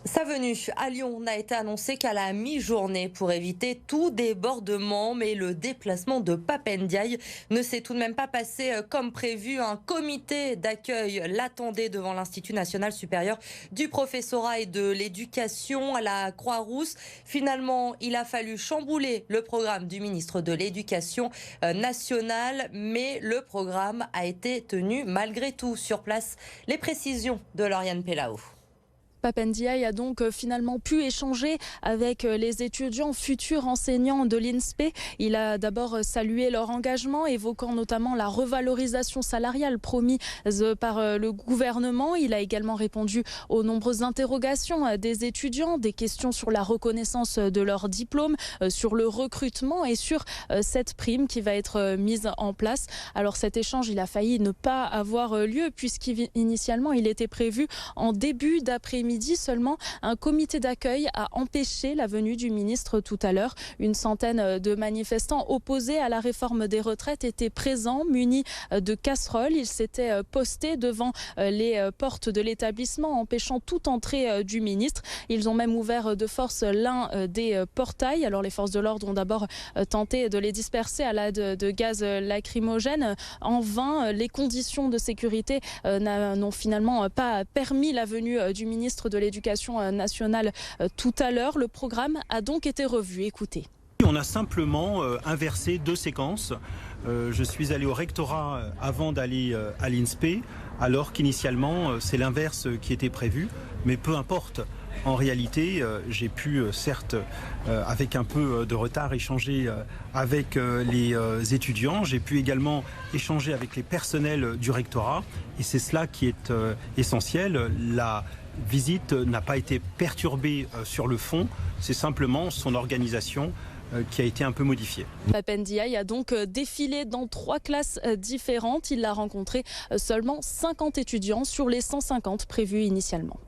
Sa venue à Lyon n'a été annoncée qu'à la mi-journée pour éviter tout débordement, mais le déplacement de Pape Ndiaye ne s'est tout de même pas passé comme prévu. Un comité d'accueil l'attendait devant l'Institut national supérieur du professorat et de l'éducation à la Croix-Rousse. Finalement, il a fallu chambouler le programme du ministre de l'Éducation nationale, mais le programme a été tenu malgré tout sur place. Les précisions de Lauriane Pellao. Pape Ndiaye a donc finalement pu échanger avec les étudiants futurs enseignants de l'INSPE. Il a d'abord salué leur engagement, évoquant notamment la revalorisation salariale promise par le gouvernement. Il a également répondu aux nombreuses interrogations des étudiants, des questions sur la reconnaissance de leur diplôme, sur le recrutement et sur cette prime qui va être mise en place. Alors cet échange, il a failli ne pas avoir lieu puisqu'initialement il était prévu en début d'après-midi. Seulement, un comité d'accueil a empêché la venue du ministre tout à l'heure. Une centaine de manifestants opposés à la réforme des retraites étaient présents, munis de casseroles. Ils s'étaient postés devant les portes de l'établissement, empêchant toute entrée du ministre. Ils ont même ouvert de force l'un des portails. Alors les forces de l'ordre ont d'abord tenté de les disperser à l'aide de gaz lacrymogène. En vain, les conditions de sécurité n'ont finalement pas permis la venue du ministre de l'Éducation nationale tout à l'heure. Le programme a donc été revu. Écoutez. On a simplement inversé deux séquences. Je suis allé au rectorat avant d'aller à l'INSPE, alors qu'initialement c'est l'inverse qui était prévu, mais peu importe. En réalité, j'ai pu, certes, avec un peu de retard, échanger avec les étudiants. J'ai pu également échanger avec les personnels du rectorat. Et c'est cela qui est essentiel. La visite n'a pas été perturbée sur le fond. C'est simplement son organisation qui a été un peu modifiée. Pape Ndiaye a donc défilé dans 3 classes différentes. Il a rencontré seulement 50 étudiants sur les 150 prévus initialement.